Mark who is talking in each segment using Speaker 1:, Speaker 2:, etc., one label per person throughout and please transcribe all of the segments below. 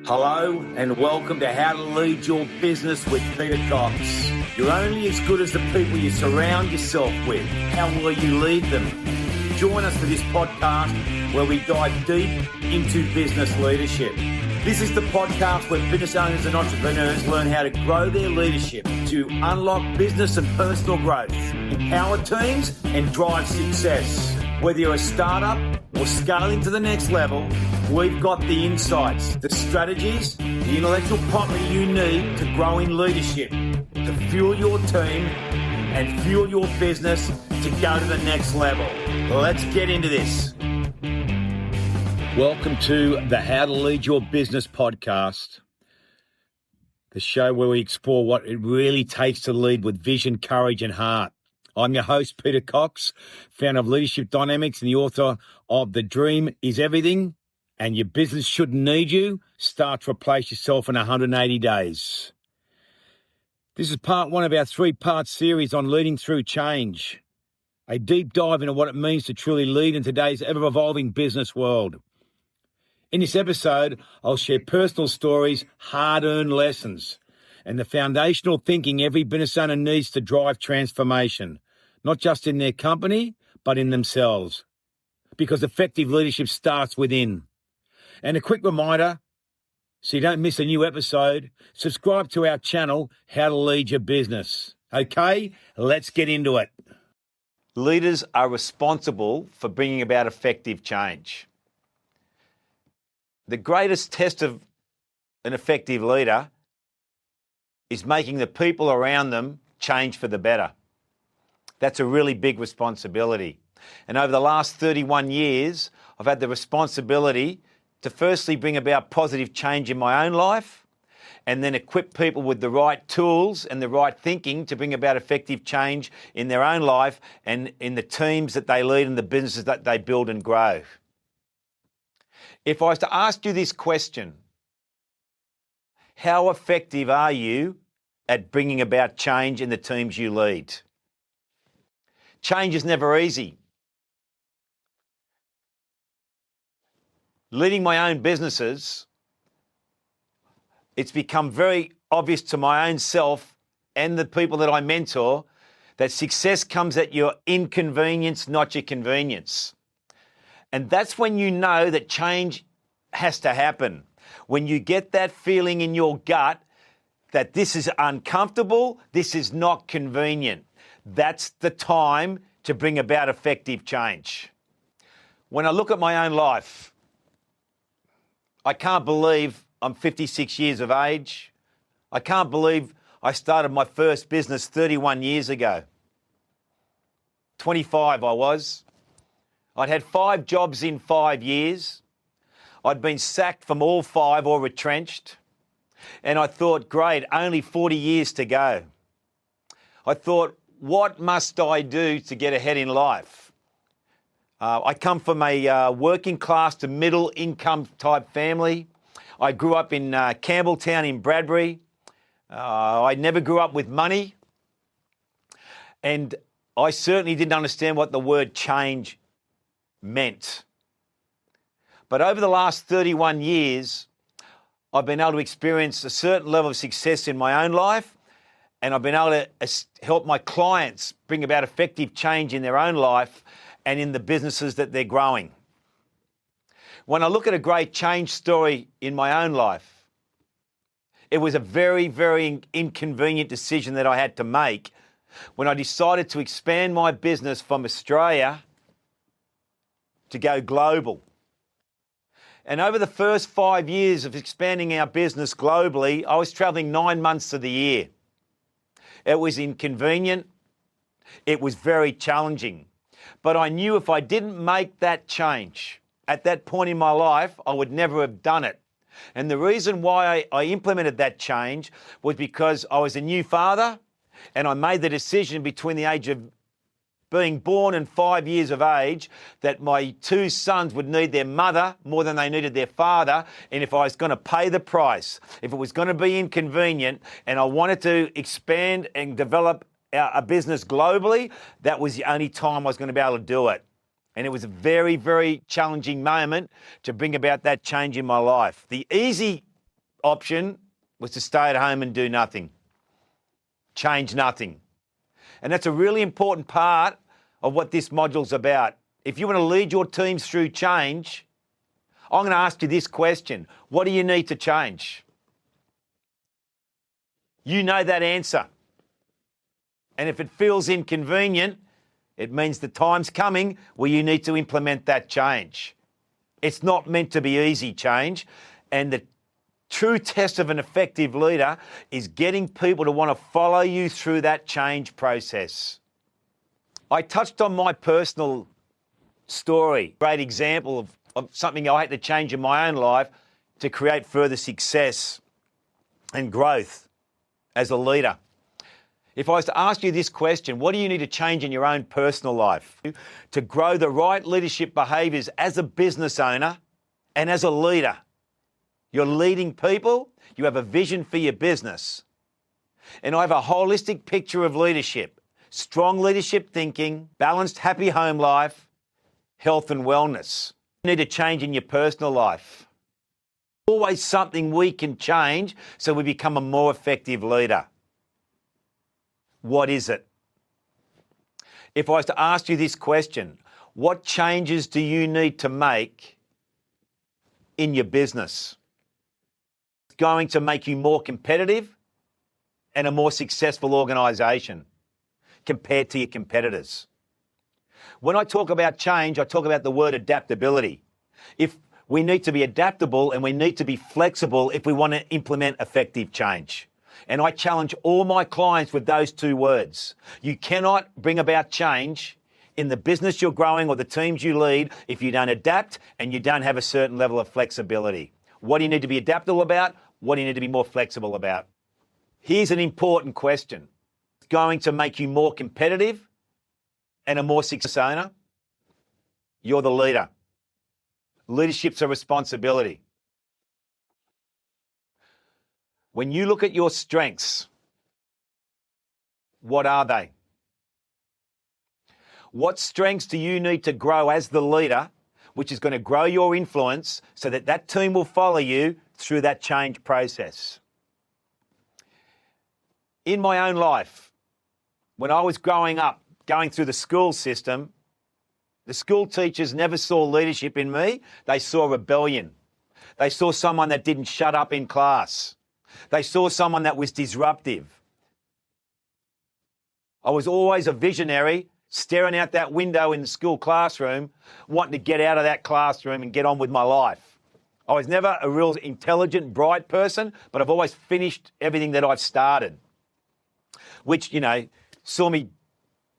Speaker 1: Hello and welcome to How to Lead Your Business with Peter Cox. You're only as good as the people you surround yourself with. How will you lead them? Join us for this podcast where we dive deep into business leadership. This is the podcast where business owners and entrepreneurs learn how to grow their leadership to unlock business and personal growth, empower teams and drive success. Whether you're a startup or scaling to the next level, we've got the insights, the strategies, the intellectual property you need to grow in leadership, to fuel your team and fuel your business to go to the next level. Let's get into this. Welcome to the How to Lead Your Business podcast, the show where we explore what it really takes to lead with vision, courage and heart. I'm your host, Peter Cox, founder of Leadership Dynamics and the author of The Dream is Everything and Your Business Shouldn't Need You. Start to replace yourself in 180 days. This is part one of our three-part series on leading through change, a deep dive into what it means to truly lead in today's ever-evolving business world. In this episode, I'll share personal stories, hard-earned lessons, and the foundational thinking every business owner needs to drive transformation, not just in their company, but in themselves. Because effective leadership starts within. And a quick reminder, so you don't miss a new episode, subscribe to our channel, How to Lead Your Business. Okay, let's get into it. Leaders are responsible for bringing about effective change. The greatest test of an effective leader is making the people around them change for the better. That's a really big responsibility. And over the last 31 years, I've had the responsibility to firstly bring about positive change in my own life and then equip people with the right tools and the right thinking to bring about effective change in their own life and in the teams that they lead and the businesses that they build and grow. If I was to ask you this question, how effective are you at bringing about change in the teams you lead? Change is never easy. Leading my own businesses, it's become very obvious to my own self and the people that I mentor that success comes at your inconvenience, not your convenience. And that's when you know that change has to happen. When you get that feeling in your gut that this is uncomfortable, this is not convenient. That's the time to bring about effective change. When I look at my own life, I can't believe I'm 56 years of age. I can't believe I started my first business 31 years ago. 25 I was. I'd had 5 jobs in 5 years. I'd been sacked from all 5 or retrenched. And I thought, great, only 40 years to go. I thought, what must I do to get ahead in life? I come from a working class to middle income type family. I grew up in Campbelltown in Bradbury. I never grew up with money. And I certainly didn't understand what the word change meant. But over the last 31 years, I've been able to experience a certain level of success in my own life, and I've been able to help my clients bring about effective change in their own life and in the businesses that they're growing. When I look at a great change story in my own life, it was a very, very inconvenient decision that I had to make when I decided to expand my business from Australia to go global. And over the first 5 years of expanding our business globally, I was traveling 9 months of the year. It was inconvenient. It was very challenging. But I knew if I didn't make that change at that point in my life, I would never have done it. And the reason why I implemented that change was because I was a new father and I made the decision between the age of being born and 5 years of age that my 2 sons would need their mother more than they needed their father. And if I was going to pay the price, if it was going to be inconvenient and I wanted to expand and develop a business globally, that was the only time I was going to be able to do it. And it was a very, very challenging moment to bring about that change in my life. The easy option was to stay at home and do nothing, change nothing. And that's a really important part of what this module's about. If you want to lead your teams through change, I'm going to ask you this question. What do you need to change? You know that answer. And if it feels inconvenient, it means the time's coming where you need to implement that change. It's not meant to be easy change. And the true test of an effective leader is getting people to want to follow you through that change process. I touched on my personal story, great example of something I had to change in my own life to create further success and growth as a leader. If I was to ask you this question, what do you need to change in your own personal life to grow the right leadership behaviours as a business owner and as a leader? You're leading people, you have a vision for your business. And I have a holistic picture of leadership, strong leadership thinking, balanced, happy home life, health and wellness. You need a change in your personal life. Always something we can change so we become a more effective leader. What is it? If I was to ask you this question, what changes do you need to make in your business? It's going to make you more competitive and a more successful organisation compared to your competitors. When I talk about change, I talk about the word adaptability. If we need to be adaptable and we need to be flexible if we want to implement effective change. And I challenge all my clients with those two words. You cannot bring about change in the business you're growing or the teams you lead if you don't adapt and you don't have a certain level of flexibility. What do you need to be adaptable about? What do you need to be more flexible about? Here's an important question. It's going to make you more competitive and a more successful owner. You're the leader. Leadership's a responsibility. When you look at your strengths, what are they? What strengths do you need to grow as the leader, which is going to grow your influence so that that team will follow you through that change process? In my own life, when I was growing up, going through the school system, the school teachers never saw leadership in me. They saw rebellion. They saw someone that didn't shut up in class. They saw someone that was disruptive. I was always a visionary, staring out that window in the school classroom, wanting to get out of that classroom and get on with my life. I was never a real intelligent, bright person, but I've always finished everything that I've started, which, saw me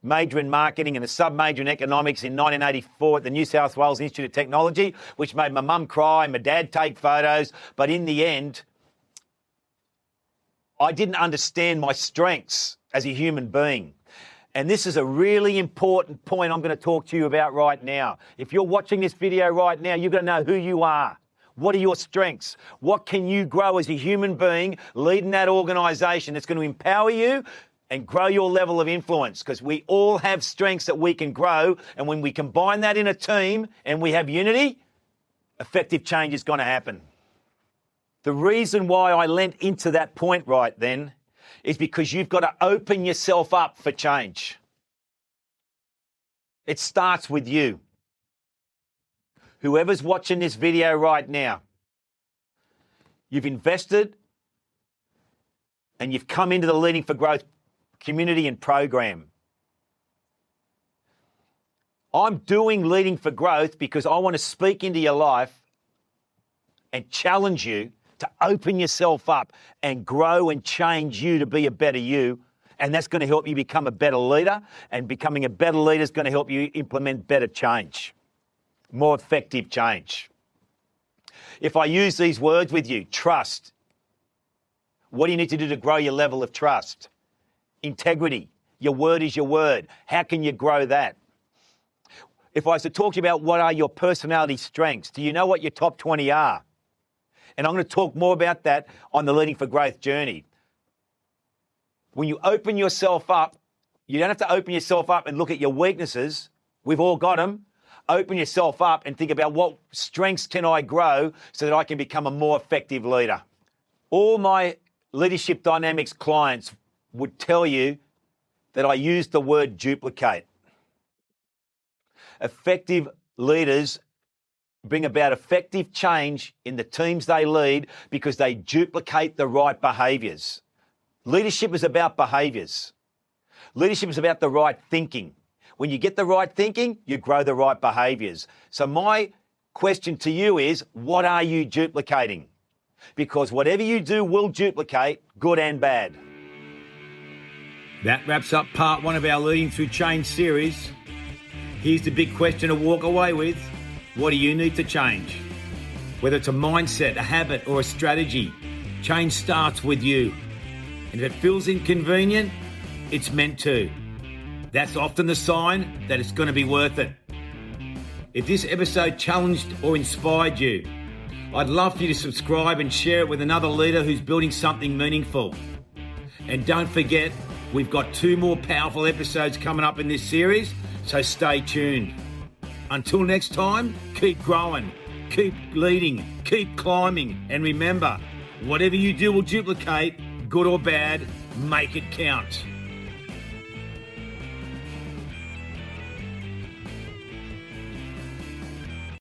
Speaker 1: major in marketing and a sub-major in economics in 1984 at the New South Wales Institute of Technology, which made my mum cry, my dad take photos. But in the end, I didn't understand my strengths as a human being. And this is a really important point I'm going to talk to you about right now. If you're watching this video right now, you're going to know who you are. What are your strengths? What can you grow as a human being leading that organisation that's going to empower you and grow your level of influence? Because we all have strengths that we can grow. And when we combine that in a team and we have unity, effective change is going to happen. The reason why I leant into that point right then is because you've got to open yourself up for change. It starts with you. Whoever's watching this video right now, you've invested and you've come into the Leading for Growth community and program. I'm doing Leading for Growth because I want to speak into your life and challenge you to open yourself up and grow and change you to be a better you. And that's going to help you become a better leader. And becoming a better leader is going to help you implement better change, more effective change. If I use these words with you, trust. What do you need to do to grow your level of trust? Integrity. Your word is your word. How can you grow that? If I was to talk to you about what are your personality strengths, do you know what your top 20 are? And I'm going to talk more about that on the Leading for Growth journey. When you open yourself up, you don't have to open yourself up and look at your weaknesses. We've all got them. Open yourself up and think about what strengths can I grow so that I can become a more effective leader. All my leadership dynamics clients would tell you that I use the word duplicate. Effective leaders bring about effective change in the teams they lead because they duplicate the right behaviours. Leadership is about behaviours. Leadership is about the right thinking. When you get the right thinking, you grow the right behaviours. So my question to you is, what are you duplicating? Because whatever you do will duplicate, good and bad. That wraps up part 1 of our Leading Through Change series. Here's the big question to walk away with. What do you need to change? Whether it's a mindset, a habit, or a strategy, change starts with you. And if it feels inconvenient, it's meant to. That's often the sign that it's going to be worth it. If this episode challenged or inspired you, I'd love for you to subscribe and share it with another leader who's building something meaningful. And don't forget, we've got 2 more powerful episodes coming up in this series, so stay tuned. Until next time, keep growing, keep leading, keep climbing, and remember, whatever you do will duplicate, good or bad, make it count.